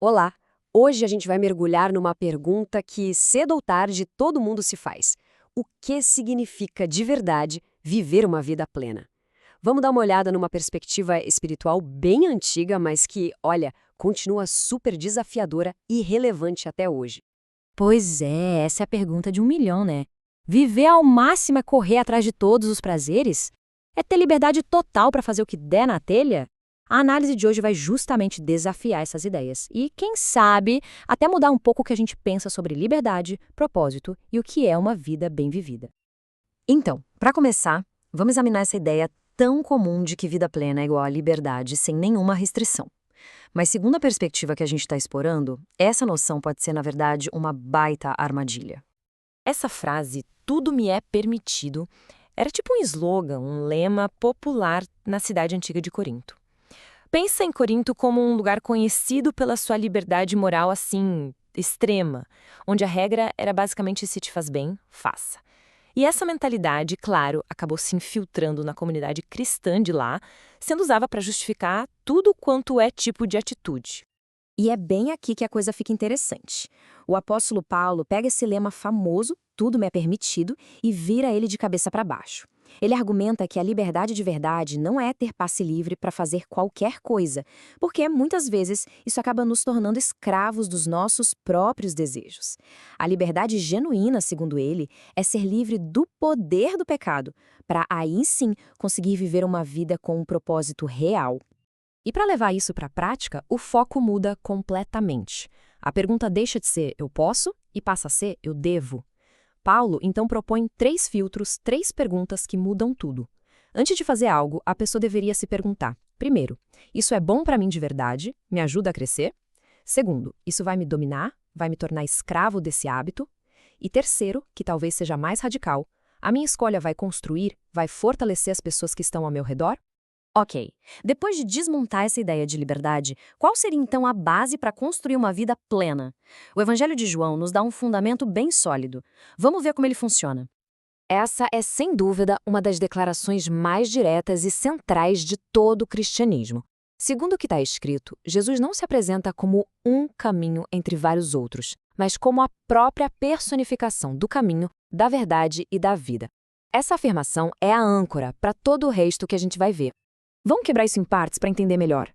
Olá! Hoje a gente vai mergulhar numa pergunta que, cedo ou tarde, todo mundo se faz. O que significa de verdade viver uma vida plena? Vamos dar uma olhada numa perspectiva espiritual bem antiga, mas que, olha, continua super desafiadora e relevante até hoje. Pois é, essa é a pergunta de 1 milhão, né? Viver ao máximo é correr atrás de todos os prazeres? É ter liberdade total para fazer o que der na telha? A análise de hoje vai justamente desafiar essas ideias e, quem sabe, até mudar um pouco o que a gente pensa sobre liberdade, propósito e o que é uma vida bem vivida. Então, para começar, vamos examinar essa ideia tão comum de que vida plena é igual a liberdade sem nenhuma restrição. Mas segundo a perspectiva que a gente está explorando, essa noção pode ser, na verdade, uma baita armadilha. Essa frase, tudo me é permitido, era tipo um slogan, um lema popular na cidade antiga de Corinto. Pensa em Corinto como um lugar conhecido pela sua liberdade moral assim, extrema, onde a regra era basicamente se te faz bem, faça. E essa mentalidade, claro, acabou se infiltrando na comunidade cristã de lá, sendo usada para justificar tudo quanto é tipo de atitude. E é bem aqui que a coisa fica interessante. O apóstolo Paulo pega esse lema famoso, tudo me é permitido, e vira ele de cabeça para baixo. Ele argumenta que a liberdade de verdade não é ter passe livre para fazer qualquer coisa, porque muitas vezes isso acaba nos tornando escravos dos nossos próprios desejos. A liberdade genuína, segundo ele, é ser livre do poder do pecado, para aí sim conseguir viver uma vida com um propósito real. E para levar isso para a prática, o foco muda completamente. A pergunta deixa de ser eu posso e passa a ser eu devo. Paulo então propõe 3 filtros, 3 perguntas que mudam tudo. Antes de fazer algo, a pessoa deveria se perguntar: primeiro, isso é bom para mim de verdade? Me ajuda a crescer? Segundo, isso vai me dominar? Vai me tornar escravo desse hábito? E terceiro, que talvez seja mais radical, a minha escolha vai construir, vai fortalecer as pessoas que estão ao meu redor? Ok, depois de desmontar essa ideia de liberdade, qual seria então a base para construir uma vida plena? O Evangelho de João nos dá um fundamento bem sólido. Vamos ver como ele funciona. Essa é, sem dúvida, uma das declarações mais diretas e centrais de todo o cristianismo. Segundo o que está escrito, Jesus não se apresenta como um caminho entre vários outros, mas como a própria personificação do caminho, da verdade e da vida. Essa afirmação é a âncora para todo o resto que a gente vai ver. Vamos quebrar isso em partes para entender melhor.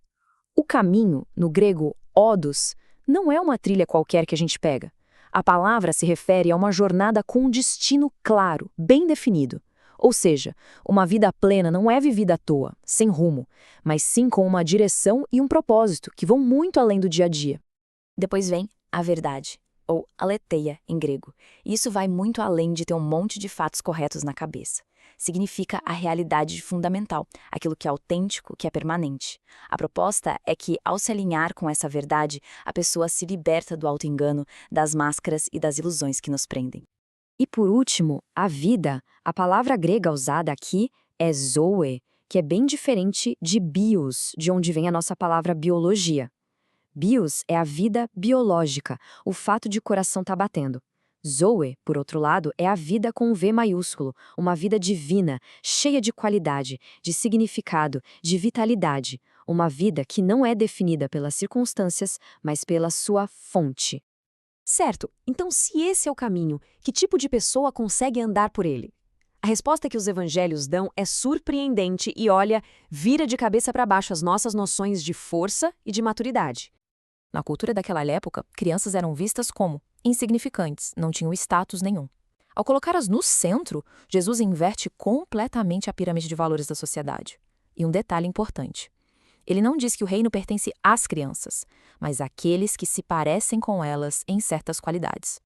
O caminho, no grego odos, não é uma trilha qualquer que a gente pega. A palavra se refere a uma jornada com um destino claro, bem definido. Ou seja, uma vida plena não é vivida à toa, sem rumo, mas sim com uma direção e um propósito que vão muito além do dia a dia. Depois vem a verdade, ou aletheia em grego. Isso vai muito além de ter um monte de fatos corretos na cabeça. Significa a realidade fundamental, aquilo que é autêntico, que é permanente. A proposta é que, ao se alinhar com essa verdade, a pessoa se liberta do auto-engano, das máscaras e das ilusões que nos prendem. E por último, a vida. A palavra grega usada aqui é zoe, que é bem diferente de bios, de onde vem a nossa palavra biologia. Bios é a vida biológica, o fato de o coração estar batendo. Zoe, por outro lado, é a vida com um V maiúsculo, uma vida divina, cheia de qualidade, de significado, de vitalidade. Uma vida que não é definida pelas circunstâncias, mas pela sua fonte. Certo, então se esse é o caminho, que tipo de pessoa consegue andar por ele? A resposta que os evangelhos dão é surpreendente e, olha, vira de cabeça para baixo as nossas noções de força e de maturidade. Na cultura daquela época, crianças eram vistas como insignificantes, não tinham status nenhum. Ao colocá-las no centro, Jesus inverte completamente a pirâmide de valores da sociedade. E um detalhe importante: ele não diz que o reino pertence às crianças, mas àqueles que se parecem com elas em certas qualidades.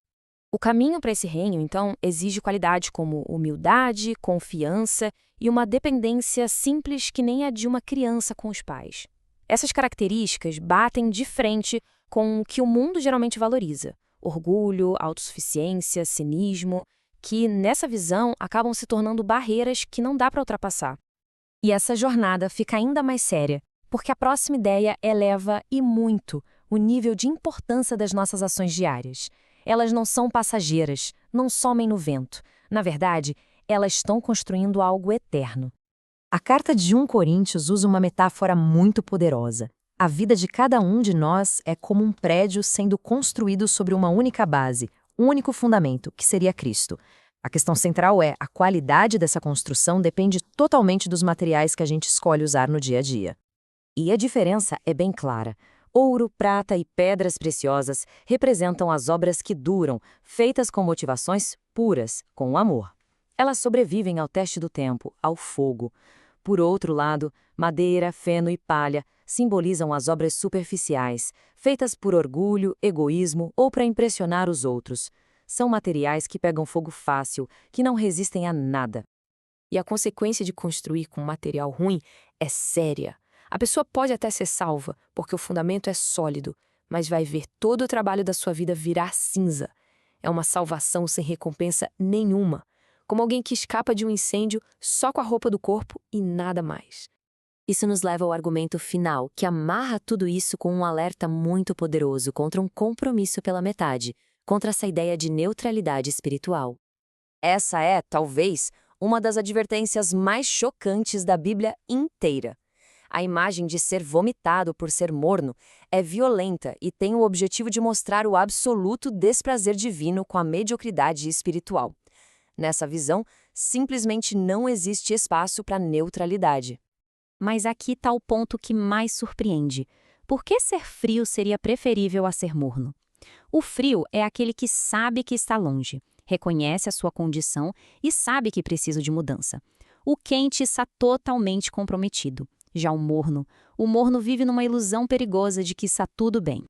O caminho para esse reino, então, exige qualidade como humildade, confiança e uma dependência simples que nem a de uma criança com os pais. Essas características batem de frente com o que o mundo geralmente valoriza: orgulho, autossuficiência, cinismo, que, nessa visão, acabam se tornando barreiras que não dá para ultrapassar. E essa jornada fica ainda mais séria, porque a próxima ideia eleva e muito o nível de importância das nossas ações diárias. Elas não são passageiras, não somem no vento. Na verdade, elas estão construindo algo eterno. A carta de 1 Coríntios usa uma metáfora muito poderosa. A vida de cada um de nós é como um prédio sendo construído sobre uma única base, um único fundamento, que seria Cristo. A questão central é: a qualidade dessa construção depende totalmente dos materiais que a gente escolhe usar no dia a dia. E a diferença é bem clara. Ouro, prata e pedras preciosas representam as obras que duram, feitas com motivações puras, com amor. Elas sobrevivem ao teste do tempo, ao fogo. Por outro lado, madeira, feno e palha simbolizam as obras superficiais, feitas por orgulho, egoísmo ou para impressionar os outros. São materiais que pegam fogo fácil, que não resistem a nada. E a consequência de construir com material ruim é séria. A pessoa pode até ser salva, porque o fundamento é sólido, mas vai ver todo o trabalho da sua vida virar cinza. É uma salvação sem recompensa nenhuma, como alguém que escapa de um incêndio só com a roupa do corpo e nada mais. Isso nos leva ao argumento final, que amarra tudo isso com um alerta muito poderoso contra um compromisso pela metade, contra essa ideia de neutralidade espiritual. Essa é, talvez, uma das advertências mais chocantes da Bíblia inteira. A imagem de ser vomitado por ser morno é violenta e tem o objetivo de mostrar o absoluto desprazer divino com a mediocridade espiritual. Nessa visão, simplesmente não existe espaço para neutralidade. Mas aqui está o ponto que mais surpreende. Por que ser frio seria preferível a ser morno? O frio é aquele que sabe que está longe, reconhece a sua condição e sabe que precisa de mudança. O quente está totalmente comprometido. Já o morno vive numa ilusão perigosa de que está tudo bem.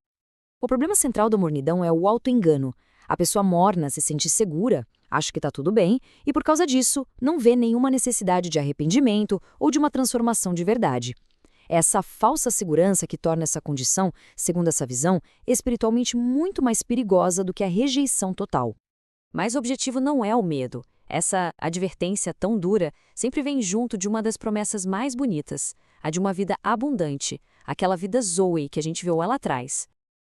O problema central da mornidão é o auto-engano. A pessoa morna se sente segura, acha que está tudo bem e, por causa disso, não vê nenhuma necessidade de arrependimento ou de uma transformação de verdade. É essa falsa segurança que torna essa condição, segundo essa visão, espiritualmente muito mais perigosa do que a rejeição total. Mas o objetivo não é o medo. Essa advertência tão dura sempre vem junto de uma das promessas mais bonitas, a de uma vida abundante, aquela vida Zoe que a gente viu lá atrás.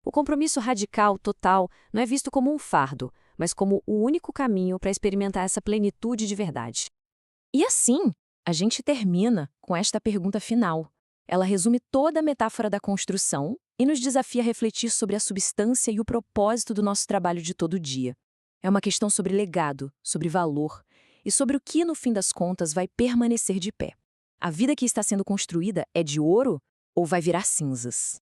O compromisso radical, total, não é visto como um fardo, mas como o único caminho para experimentar essa plenitude de verdade. E assim, a gente termina com esta pergunta final. Ela resume toda a metáfora da construção e nos desafia a refletir sobre a substância e o propósito do nosso trabalho de todo dia. É uma questão sobre legado, sobre valor e sobre o que, no fim das contas, vai permanecer de pé. A vida que está sendo construída é de ouro ou vai virar cinzas?